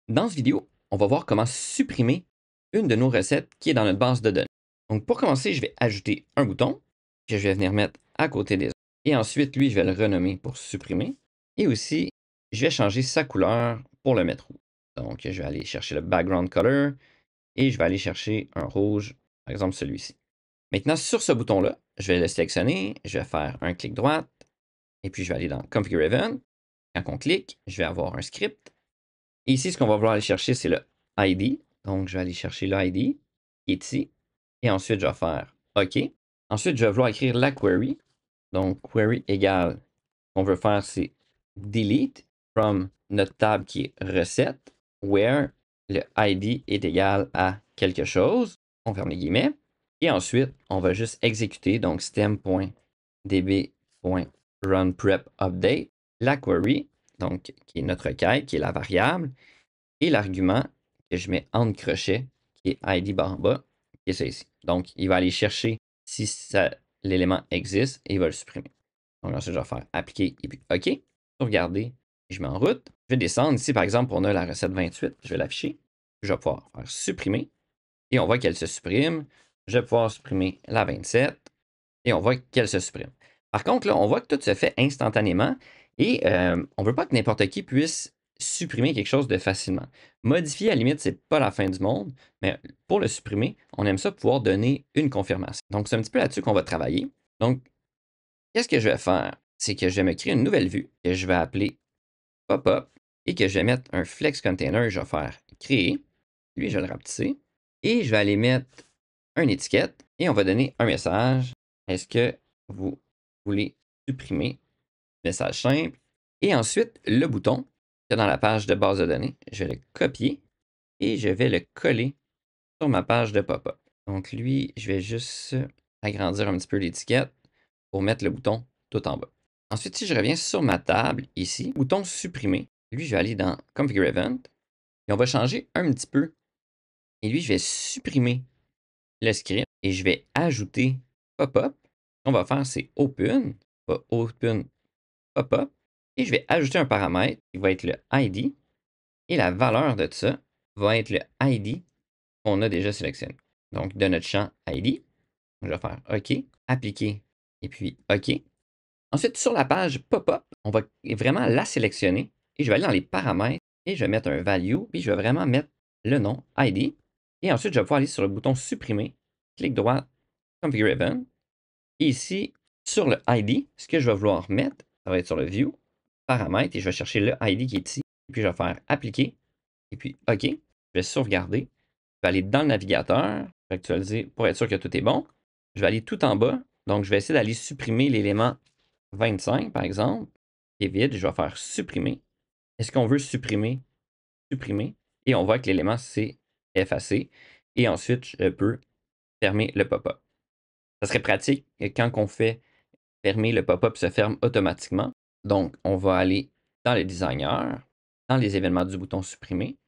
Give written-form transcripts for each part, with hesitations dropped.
Dans cette vidéo, on va voir comment supprimer une de nos recettes qui est dans notre base de données. Donc, pour commencer, je vais ajouter un bouton que je vais venir mettre à côté des autres. Et ensuite, lui, je vais le renommer pour supprimer. Et aussi, je vais changer sa couleur pour le mettre rouge. Donc, je vais aller chercher le background color et je vais aller chercher un rouge, par exemple celui-ci. Maintenant, sur ce bouton-là, je vais le sélectionner, je vais faire un clic droit et puis je vais aller dans Configure Event. Quand on clique, je vais avoir un script. Et ici, ce qu'on va vouloir aller chercher, c'est le ID. Donc, je vais aller chercher l'ID qui est ici. Et ensuite, je vais faire OK. Ensuite, je vais vouloir écrire la query. Donc, query égale, ce qu'on veut faire, c'est delete from notre table qui est recette, where le ID est égal à quelque chose. On ferme les guillemets. Et ensuite, on va juste exécuter, donc stem.db.runPrepUpdate, la query, donc qui est notre requête, qui est la variable, et l'argument que je mets entre crochets, qui est ID barre en bas, qui est ça ici. Donc, il va aller chercher si l'élément existe et il va le supprimer. Donc, ensuite, je vais faire appliquer et puis OK. Sauvegarder. Je mets en route. Je vais descendre. Ici, par exemple, on a la recette 28. Je vais l'afficher. Je vais pouvoir faire supprimer. Et on voit qu'elle se supprime. Je vais pouvoir supprimer la 27. Et on voit qu'elle se supprime. Par contre, là, on voit que tout se fait instantanément. Et on ne veut pas que n'importe qui puisse supprimer quelque chose de facilement. Modifier, à la limite, c'est pas la fin du monde, mais pour le supprimer, on aime ça pouvoir donner une confirmation. Donc, c'est un petit peu là-dessus qu'on va travailler. Donc, qu'est-ce que je vais faire? C'est que je vais me créer une nouvelle vue que je vais appeler pop-up et que je vais mettre un flex container. Je vais faire créer. Lui, je vais le rapetisser. Et je vais aller mettre une étiquette et on va donner un message. Est-ce que vous voulez supprimer? Message simple. Et ensuite, le bouton qui est dans la page de base de données, je vais le copier et je vais le coller sur ma page de pop-up. Donc lui, je vais juste agrandir un petit peu l'étiquette pour mettre le bouton tout en bas. Ensuite, si je reviens sur ma table ici, bouton supprimer, lui, je vais aller dans Configure Event et on va changer un petit peu. Et lui, je vais supprimer le script et je vais ajouter pop-up. Ce qu'on va faire, c'est open, pas open pop-up. Et je vais ajouter un paramètre qui va être le ID. Et la valeur de ça va être le ID qu'on a déjà sélectionné. Donc, de notre champ ID, je vais faire OK, appliquer et puis OK. Ensuite, sur la page pop-up, on va vraiment la sélectionner et je vais aller dans les paramètres et je vais mettre un value, puis je vais vraiment mettre le nom ID. Et ensuite, je vais pouvoir aller sur le bouton supprimer, clic droit, configure event. Et ici, sur le ID, ce que je vais vouloir mettre, ça va être sur le view, paramètres, et je vais chercher le ID qui est ici. Et puis, je vais faire appliquer et puis OK. Je vais sauvegarder. Je vais aller dans le navigateur, je vais actualiser pour être sûr que tout est bon. Je vais aller tout en bas. Donc, je vais essayer d'aller supprimer l'élément 25, par exemple, qui est vide. Je vais faire supprimer. Est-ce qu'on veut supprimer? Supprimer. Et on voit que l'élément, c'est effacé. Et ensuite, je peux fermer le pop-up. Ça serait pratique que quand on fait fermer, le pop-up se ferme automatiquement. Donc, on va aller dans le designer, dans les événements du bouton supprimer.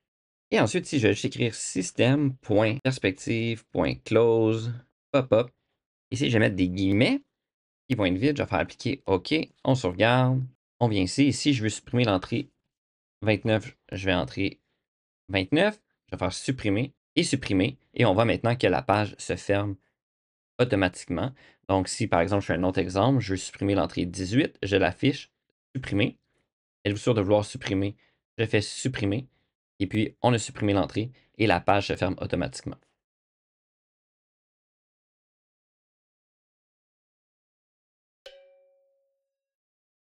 Et ensuite, si je vais juste écrire système.perspective.close pop-up, ici, je vais mettre des guillemets qui vont être vides. Je vais faire appliquer OK. On sauvegarde. On vient ici. Ici, je veux supprimer l'entrée 29. Je vais entrer 29. Je vais faire supprimer et supprimer. Et on voit maintenant que la page se ferme automatiquement. Donc, si par exemple, je fais un autre exemple, je veux supprimer l'entrée 18, je l'affiche, supprimer. Êtes-vous sûr de vouloir supprimer? Je fais supprimer. Et puis, on a supprimé l'entrée et la page se ferme automatiquement.